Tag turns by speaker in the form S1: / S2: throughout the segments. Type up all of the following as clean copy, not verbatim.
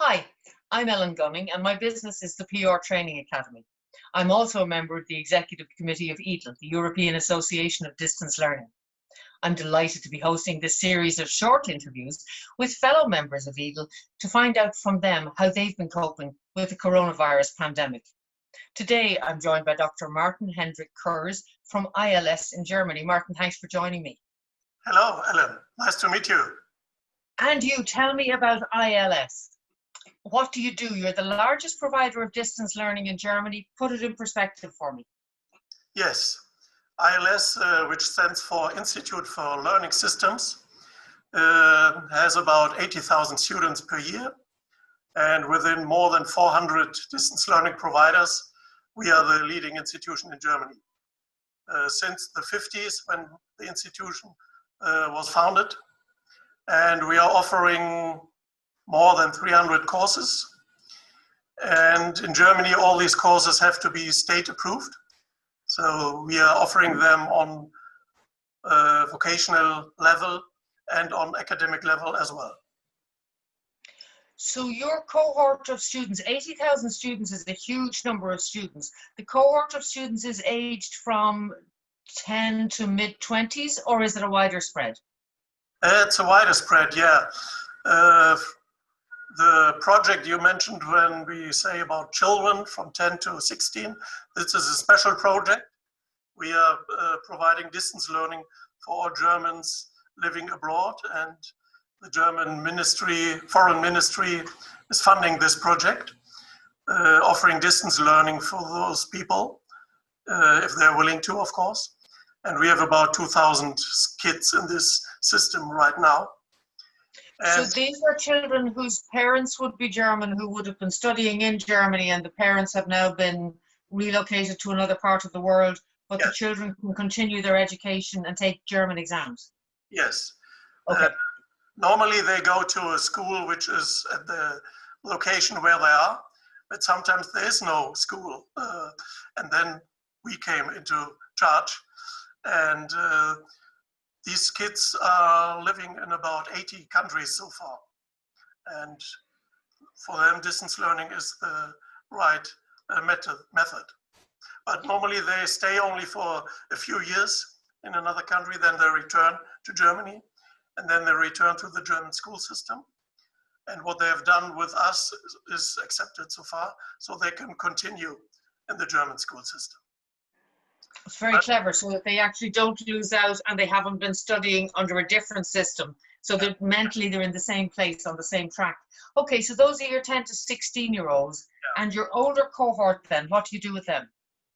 S1: Hi, I'm Ellen Gunning and my business is the PR Training Academy. I'm also a member of the Executive Committee of EDL, the European Association of Distance Learning. I'm delighted to be hosting this series of short interviews with fellow members of EDL to find out from them how they've been coping with the coronavirus pandemic. Today, I'm joined by Dr. Martin Kurz from ILS in Germany. Martin, thanks for joining me.
S2: Hello, Ellen. Nice to meet you.
S1: And you, tell me about ILS. What do you do? You're the largest provider of distance learning in Germany. Put it in perspective for me.
S2: Yes, ILS, which stands for Institute for Learning Systems, has about 80,000 students per year. And within more than 400 distance learning providers, we are the leading institution in Germany. Since the 50s, when the institution was founded, and we are offering more than 300 courses. And in Germany, all these courses have to be state approved. So we are offering them on vocational level and on academic level as well.
S1: So your cohort of students, 80,000 students is a huge number of students. The cohort of students is aged from 10 to mid-20s, or is it a wider spread?
S2: It's a wider spread, yeah. The project you mentioned when we say about children from 10 to 16, this is a special project. We are providing distance learning for all Germans living abroad, and the German Foreign Ministry is funding this project, offering distance learning for those people, if they're willing to, of course. And we have about 2,000 kids in this system right now.
S1: And so these are children whose parents would be German, who would have been studying in Germany, and the parents have now been relocated to another part of the world, but yes, the children can continue their education and take German exams?
S2: Yes.
S1: Okay.
S2: Normally they go to a school which is at the location where they are, but sometimes there is no school. And then we came into charge, and these kids are living in about 80 countries so far. And for them, distance learning is the right method. But normally they stay only for a few years in another country, then they return to Germany, and then they return to the German school system. And what they have done with us is accepted so far, so they can continue in the German school system.
S1: It's very clever, so that they actually don't lose out and they haven't been studying under a different system. So that mentally they're in the same place, on the same track. Okay, so those are your 10 to 16-year-olds. Yeah. And your older cohort then, what do you do with them?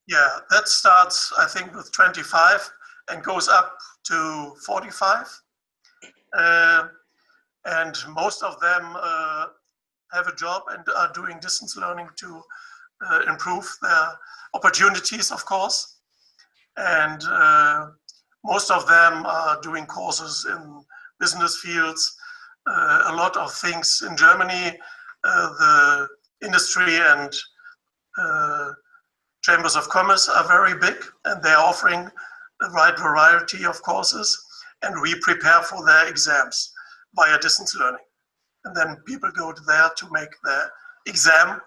S2: Yeah, that starts, I think, with 25 and goes up to 45. And most of them have a job and are doing distance learning to improve their opportunities, of course. And most of them are doing courses in business fields. A lot of things in Germany, the industry and chambers of commerce are very big, and they are offering a wide variety of courses, and we prepare for their exams via distance learning. And then people go there to make their exam.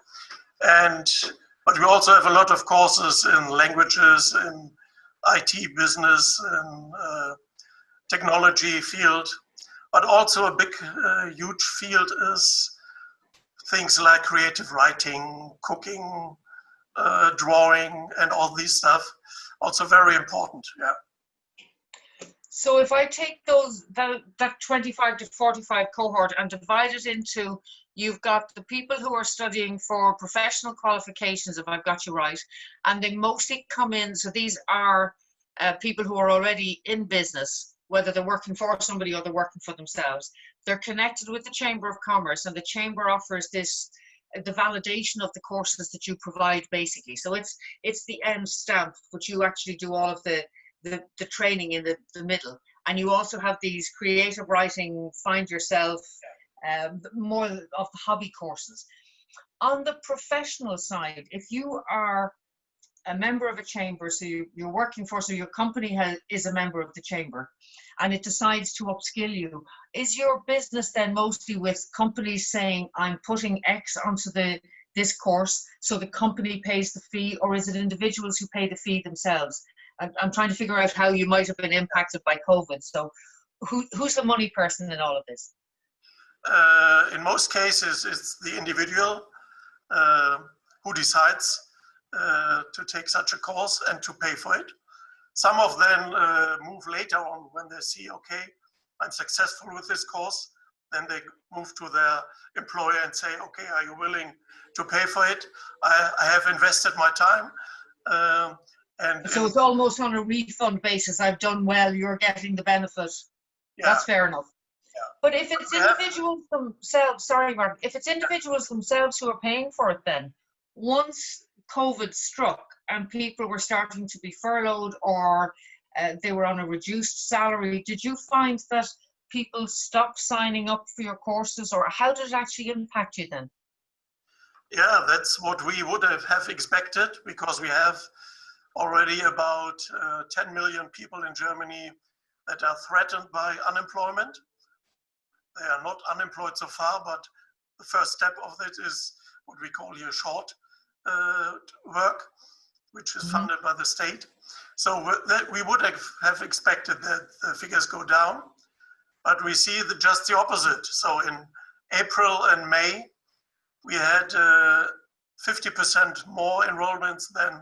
S2: But we also have a lot of courses in languages, in IT business, and technology field, but also a big, huge field is things like creative writing, cooking, drawing, and all these stuff. Also very important, yeah.
S1: So if I take that 25 to 45 cohort and divide it into, you've got the people who are studying for professional qualifications, if I've got you right, and they mostly come in, so these are people who are already in business, whether they're working for somebody or they're working for themselves. They're connected with the Chamber of Commerce, and the Chamber offers the validation of the courses that you provide, basically. So it's the end stamp, but you actually do all of the training in the middle. And you also have these creative writing, find yourself, more of the hobby courses. On the professional side, if you are a member of a chamber, so you're working for, so your company is a member of the chamber, and it decides to upskill you. Is your business then mostly with companies saying, I'm putting X onto this course, so the company pays the fee, or is it individuals who pay the fee themselves? I'm trying to figure out how you might have been impacted by COVID. So who's the money person in all of this?
S2: In most cases, it's the individual who decides to take such a course and to pay for it. Some of them move later on when they see, okay, I'm successful with this course. Then they move to their employer and say, okay, are you willing to pay for it? I have invested my time.
S1: So it's almost on a refund basis. I've done well, you're getting the benefit. Yeah. That's fair enough. Yeah. But if it's individuals themselves, sorry, Martin, if it's individuals themselves who are paying for it, then once COVID struck and people were starting to be furloughed, or they were on a reduced salary, did you find that people stopped signing up for your courses, or how did it actually impact you then?
S2: Yeah, that's what we would have expected, because we have already about 10 million people in Germany that are threatened by unemployment. They are not unemployed so far, but the first step of it is what we call here short work, which is funded by the state. So we would have expected that the figures go down, but we see just the opposite. So in April and May, we had 50% more enrollments than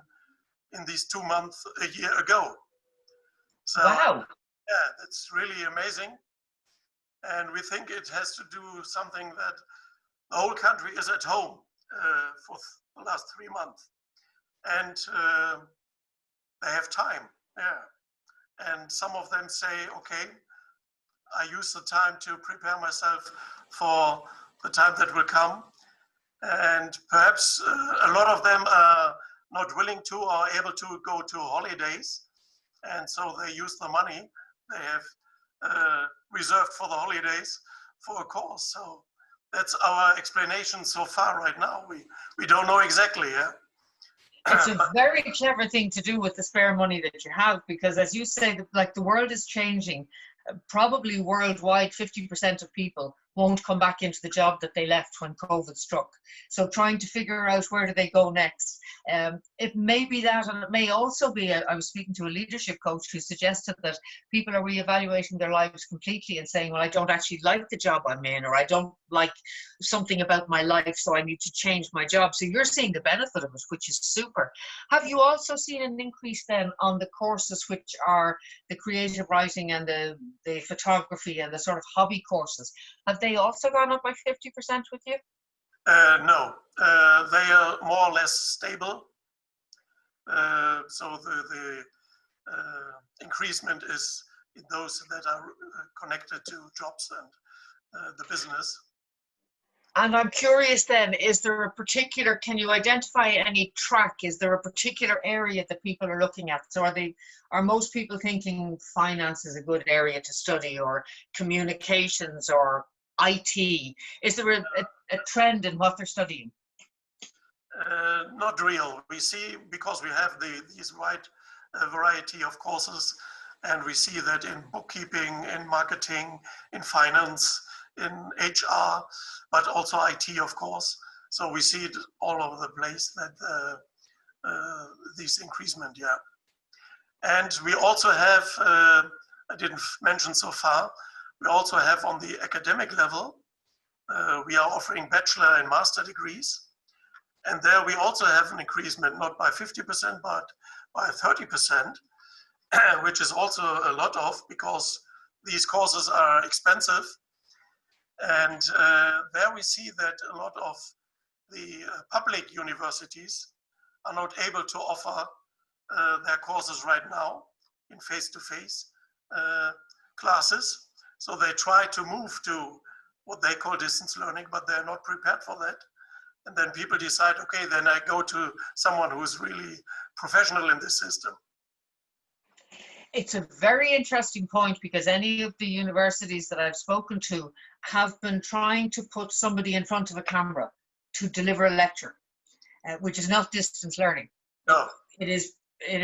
S2: in these 2 months a year ago. So,
S1: wow.
S2: Yeah, that's really amazing. And we think it has to do something that the whole country is at home for the last 3 months. And they have time, yeah. And some of them say, okay, I use the time to prepare myself for the time that will come. And perhaps a lot of them are not willing to or able to go to holidays. And so they use the money they have reserved for the holidays for a course. So that's our explanation so far right now. We don't know exactly, yeah.
S1: It's a very clever thing to do with the spare money that you have, because as you say, like, the world is changing. Probably worldwide, 50% of people won't come back into the job that they left when COVID struck. So trying to figure out where do they go next. It may be that, and it may also be, I was speaking to a leadership coach who suggested that people are reevaluating their lives completely and saying, well, I don't actually like the job I'm in, or I don't like something about my life, so I need to change my job. So you're seeing the benefit of it, which is super. Have you also seen an increase then on the courses which are the creative writing and the photography and the sort of hobby courses? Have they also gone up by 50% with you?
S2: No, they are more or less stable. So the increasement is in those that are connected to jobs and the business.
S1: And I'm curious then, is there a particular, can you identify any track? Is there a particular area that people are looking at? So are most people thinking finance is a good area to study, or communications, or IT? Is there a trend in what they're studying?
S2: Not real. We see, because we have these wide variety of courses, and we see that in bookkeeping, in marketing, in finance, in HR, but also IT, of course. So we see it all over the place, that this increasement, yeah. And we also have, I didn't mention so far, we also have on the academic level, we are offering bachelor and master degrees. And there we also have an increasement, not by 50%, but by 30%, which is also a lot of, because these courses are expensive. And there we see that a lot of the public universities are not able to offer their courses right now in face-to-face classes. So they try to move to what they call distance learning, but they're not prepared for that. And then people decide, okay, then I go to someone who's really professional in this system.
S1: It's a very interesting point, because any of the universities that I've spoken to have been trying to put somebody in front of a camera to deliver a lecture, which is not distance learning.
S2: No.
S1: It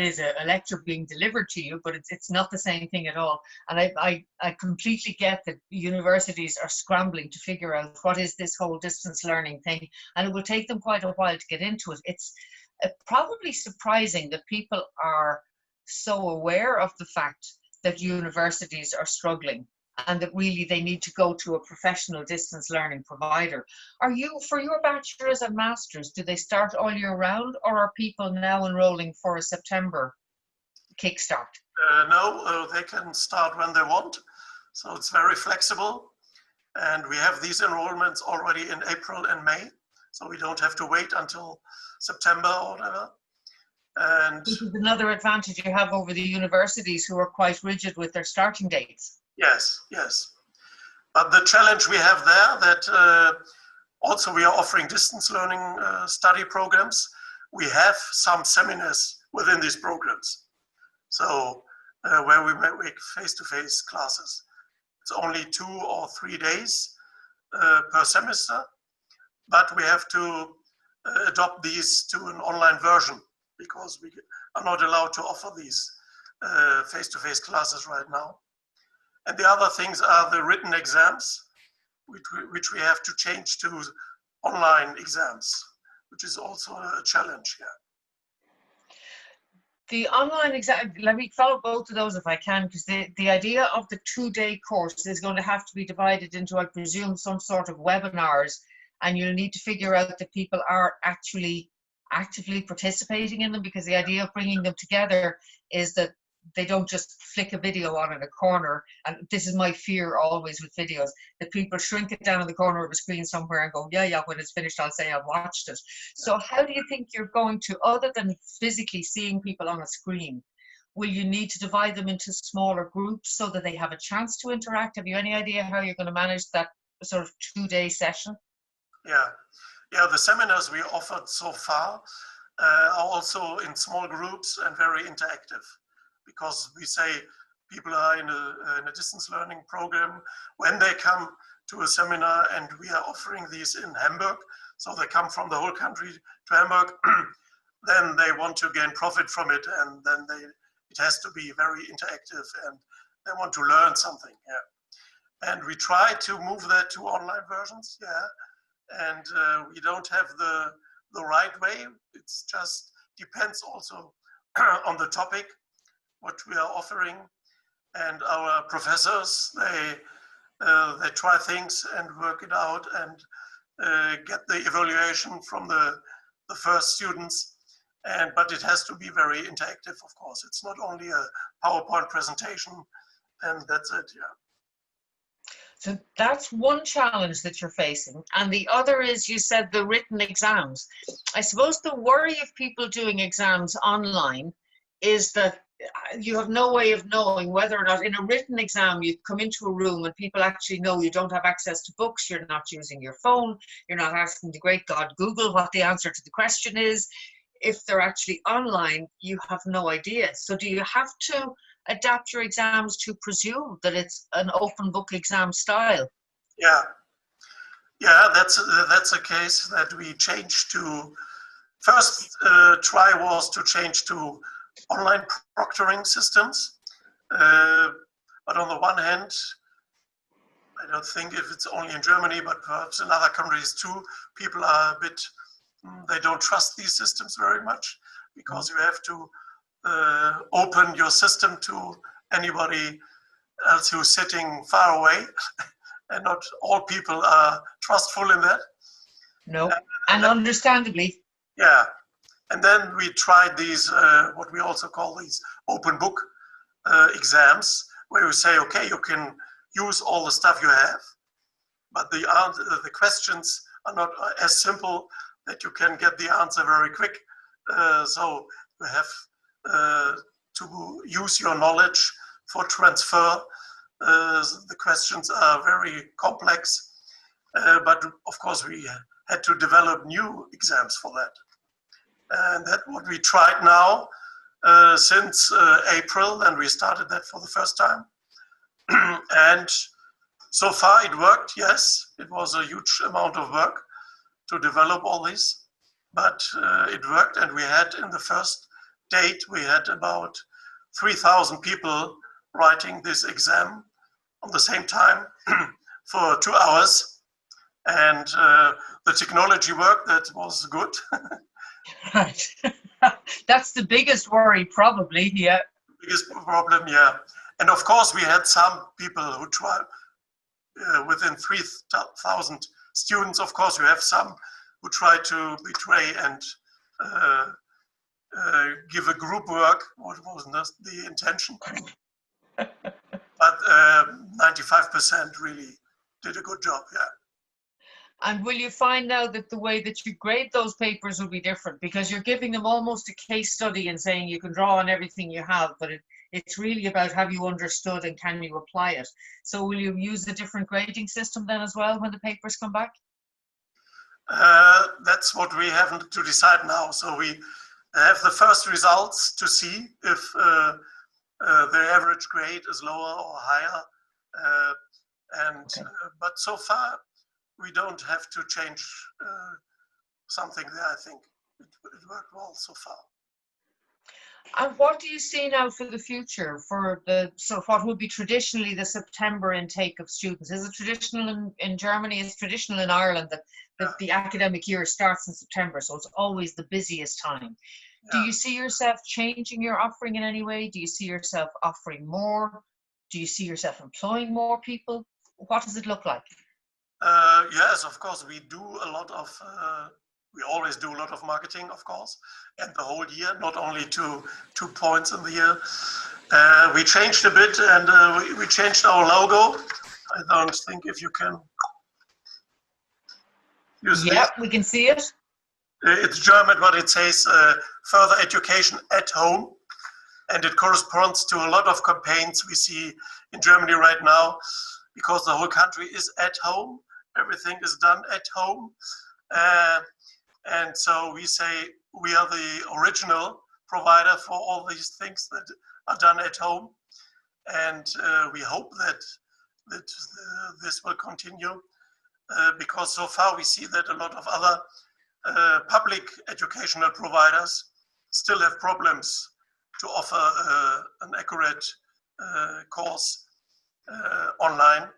S1: is a lecture being delivered to you, but it's not the same thing at all. And I completely get that universities are scrambling to figure out what is this whole distance learning thing, and it will take them quite a while to get into it. It's probably surprising that people are so aware of the fact that universities are struggling and that really they need to go to a professional distance learning provider. Are you, for your bachelor's and master's, do they start all year round, or are people now enrolling for a September kickstart?
S2: No, they can start when they want. So it's very flexible. And we have these enrollments already in April and May. So we don't have to wait until September or whatever. And
S1: this is another advantage you have over the universities, who are quite rigid with their starting dates.
S2: yes, yes. But the challenge we have there, that also we are offering distance learning study programs. We have some seminars within these programs. So where we make face-to-face classes. It's only 2 or 3 days per semester, but we have to adopt these to an online version, because we are not allowed to offer these face-to-face classes right now. And the other things are the written exams, which we have to change to online exams, which is also a challenge here.
S1: The online exam, let me follow both of those if I can, because the idea of the 2-day course is going to have to be divided into, I presume, some sort of webinars, and you'll need to figure out that people are actually actively participating in them, because the idea of bringing them together is that they don't just flick a video on in a corner. And this is my fear always with videos, that people shrink it down in the corner of a screen somewhere and go, yeah, when it's finished, I'll say I've watched it. So how do you think you're going to, other than physically seeing people on a screen, will you need to divide them into smaller groups so that they have a chance to interact? Have you any idea how you're going to manage that sort of 2-day session?
S2: Yeah, the seminars we offered so far are also in small groups and very interactive, because we say people are in a distance learning program when they come to a seminar, and we are offering these in Hamburg. So they come from the whole country to Hamburg, then they want to gain profit from it, and then it has to be very interactive, and they want to learn something. Yeah. And we try to move that to online versions. Yeah. And we don't have the right way. It's just depends also on the topic, what we are offering. And our professors, they try things and work it out, and get the evaluation from the first students. But it has to be very interactive, of course. It's not only a PowerPoint presentation, and that's it. Yeah.
S1: So that's one challenge that you're facing. And the other is, you said, the written exams. I suppose the worry of people doing exams online is that you have no way of knowing whether or not in a written exam you come into a room and people actually know you don't have access to books, you're not using your phone, you're not asking the great God Google what the answer to the question is. If they're actually online, you have no idea. So do you have to adapt your exams to presume that it's an open book exam style?
S2: Yeah, that's a case that we changed to. First try was to change to online proctoring systems, but on the one hand, I don't think if it's only in Germany, but perhaps in other countries too, people are a bit, they don't trust these systems very much, because you have to open your system to anybody else who's sitting far away, and not all people are trustful in that.
S1: No, and understandably.
S2: Yeah, and then we tried these, what we also call these open book exams, where you say, okay, you can use all the stuff you have, but the questions are not as simple that you can get the answer very quick. So you have to use your knowledge for transfer. The questions are very complex, but of course we had to develop new exams for that. And that's what we tried now since April, and we started that for the first time. And so far it worked, yes. It was a huge amount of work to develop all this. but it worked, and we had in the first date, we had about 3,000 people writing this exam on the same time for 2 hours, and the technology worked. That was good.
S1: Right. That's the biggest worry, probably. Yeah.
S2: Biggest problem, yeah. And of course, we had some people who tried within 3,000 students. Of course, you have some who try to betray and give a group work. What was the intention? But 95% really did a good job, yeah.
S1: And will you find now that the way that you grade those papers will be different, because you're giving them almost a case study and saying you can draw on everything you have, but it's really about have you understood and can you apply it? So will you use a different grading system then as well when the papers come back?
S2: That's what we have to decide now. So we have the first results to see if the average grade is lower or higher. But so far, we don't have to change something there. I think it worked well so far.
S1: And what do you see now for the future for what would be traditionally the September intake of students? Is it traditional in Germany? Is traditional in Ireland that the academic year starts in September, so it's always the busiest time? Yeah. Do you see yourself changing your offering in any way? Do you see yourself offering more? Do you see yourself employing more people? What does it look like?
S2: Yes, of course, we do a lot of, we always do a lot of marketing, of course, and the whole year, not only 2 points in the year. We changed a bit, and we changed our logo. I don't think if you can use this.
S1: Yeah, we can see it.
S2: It's German, but it says further education at home, and it corresponds to a lot of campaigns we see in Germany right now, because the whole country is at home. Everything is done at home. And so we say we are the original provider for all these things that are done at home. And we hope that this will continue, because so far we see that a lot of other public educational providers still have problems to offer an accurate course online.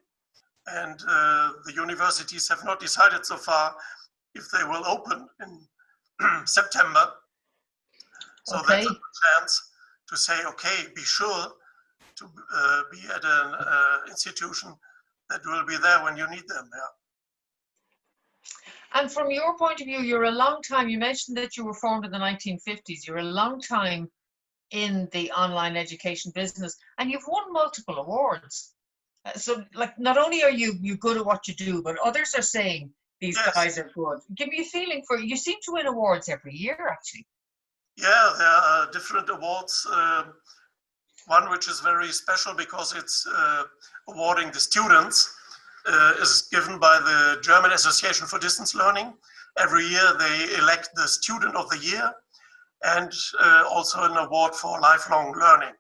S2: And the universities have not decided so far if they will open in September. So that's a chance to say, okay, be sure to be at an institution that will be there when you need them. Yeah.
S1: And from your point of view, you're a long time, you mentioned that you were formed in the 1950s. You're a long time in the online education business, and you've won multiple awards. So, like, not only are you good at what you do, but others are saying these guys are good. Give me a feeling for you. Seem to win awards every year, actually.
S2: Yeah, there are different awards. One which is very special because it's awarding the students is given by the German Association for Distance Learning. Every year they elect the Student of the Year, and also an award for lifelong learning.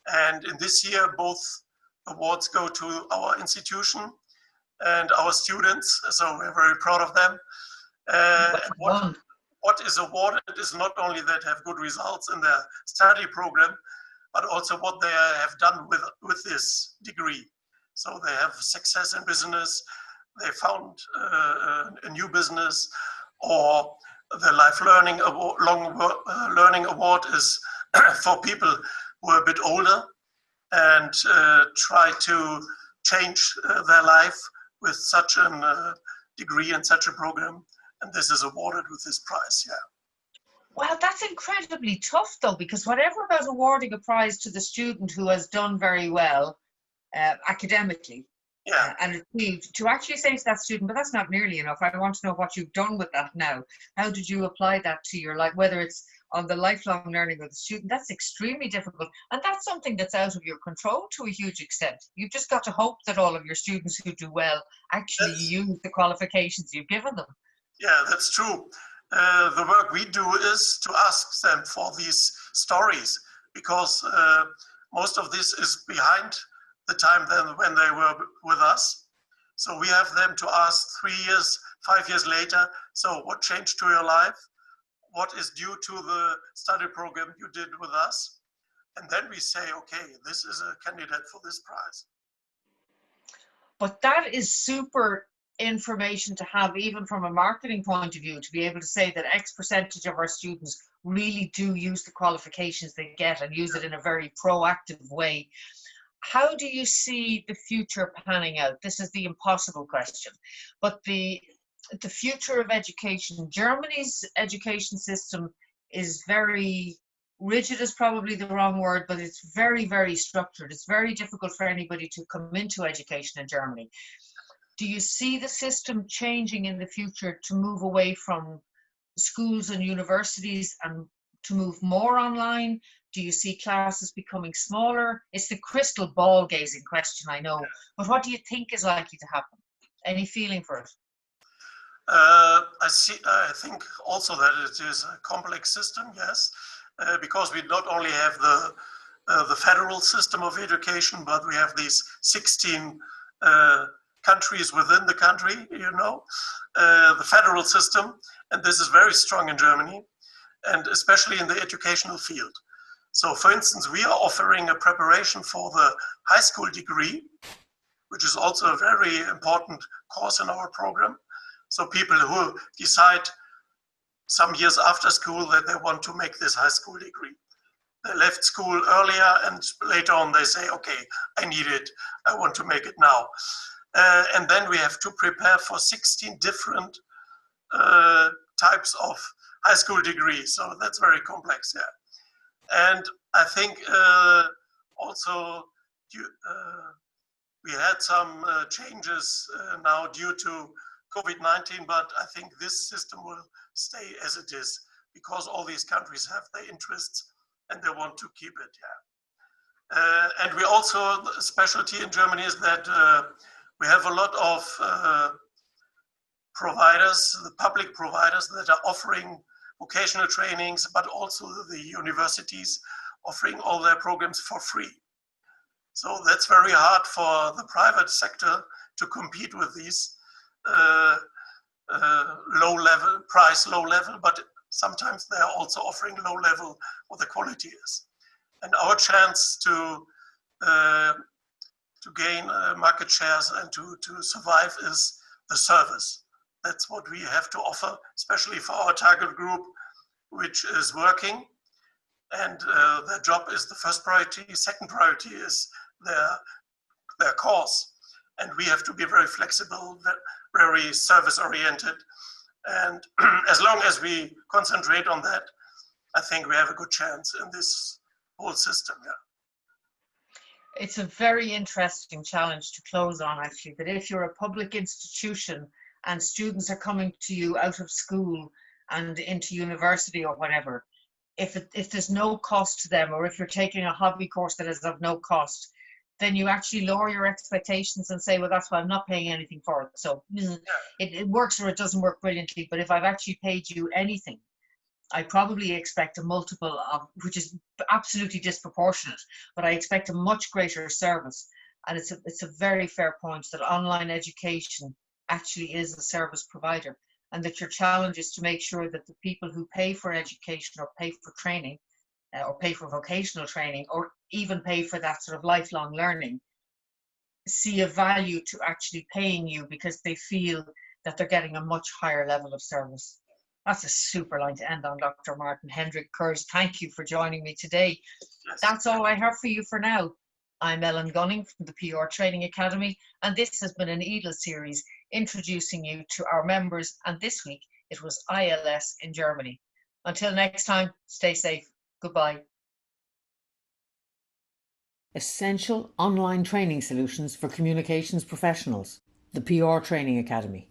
S2: And in this year, both awards go to our institution and our students, so we're very proud of them. What is awarded is not only that have good results in their study program, but also what they have done with this degree. So they have success in business, they found a new business, or the Life Learning Award, Learning Award is for people who are a bit older and try to change their life with such a degree and such a program. And this is awarded with this prize, yeah.
S1: Well, that's incredibly tough, though, because whatever about awarding a prize to the student who has done very well academically, and to actually say to that student, but that's not nearly enough. I want to know what you've done with that now. How did you apply that to your life, whether it's on the lifelong learning of the student? That's extremely difficult. And that's something that's out of your control to a huge extent. You've just got to hope that all of your students who do well actually use the qualifications you've given them.
S2: Yeah, that's true. The work we do is to ask them for these stories, because most of this is behind the time then when they were with us. So we have them to ask 3 years, 5 years later, so what changed to your life? what is due to the study program you did with us. And then we say, okay, this is a candidate for this prize.
S1: But that is super information to have, even from a marketing point of view, to be able to say that X percentage of our students really do use the qualifications they get and use it in a very proactive way. How do you see the future panning out? This is the impossible question, but the future of education. Germany's education system is very rigid, is probably the wrong word, but it's very, very structured. It's very difficult for anybody to come into education in Germany. Do you see the system changing in the future to move away from schools and universities and to move more online? Do you see classes becoming smaller? It's the crystal ball gazing question, I know, but what do you think is likely to happen? Any feeling for it?
S2: I think also that it is a complex system, yes, because we not only have the federal system of education, but we have these 16 countries within the country, you know, the federal system, and this is very strong in Germany, and especially in the educational field. So, for instance, we are offering a preparation for the high school degree, which is also a very important course in our program. So people who decide some years after school that they want to make this high school degree. They left school earlier and later on they say, okay, I need it, I want to make it now. And then we have to prepare for 16 different types of high school degrees. So that's very complex, yeah. And I think also we had some changes now due to COVID-19, but I think this system will stay as it is because all these countries have their interests and they want to keep it, yeah. And we also, the specialty in Germany is that we have a lot of providers, the public providers that are offering vocational trainings, but also the universities offering all their programs for free. So that's very hard for the private sector to compete with these low level, but sometimes they are also offering low level what the quality is. And our chance to gain market shares and to survive is the service. That's what we have to offer, especially for our target group, which is working. And their job is the first priority. Second priority is their course. And we have to be very flexible, very service oriented. And as long as we concentrate on that, I think we have a good chance in this whole system, yeah.
S1: It's a very interesting challenge to close on, actually, that if you're a public institution and students are coming to you out of school and into university or whatever, if there's no cost to them, or if you're taking a hobby course that is of no cost, then you actually lower your expectations and say, well, that's why I'm not paying anything for it. So it works or it doesn't work brilliantly. But if I've actually paid you anything, I probably expect a multiple of, which is absolutely disproportionate, but I expect a much greater service. And it's a very fair point that online education actually is a service provider, and that your challenge is to make sure that the people who pay for education or pay for training or pay for vocational training or even pay for that sort of lifelong learning see a value to actually paying you because they feel that they're getting a much higher level of service. That's a super line to end on, Dr. Martin Kurz. Thank you for joining me today.
S2: Yes.
S1: That's all I have for you for now. I'm Ellen Gunning from the PR Training Academy, and this has been an EDL series introducing you to our members, and this week it was ILS in Germany. Until next time, stay safe. Goodbye. Essential online training solutions for communications professionals. The PR Training Academy.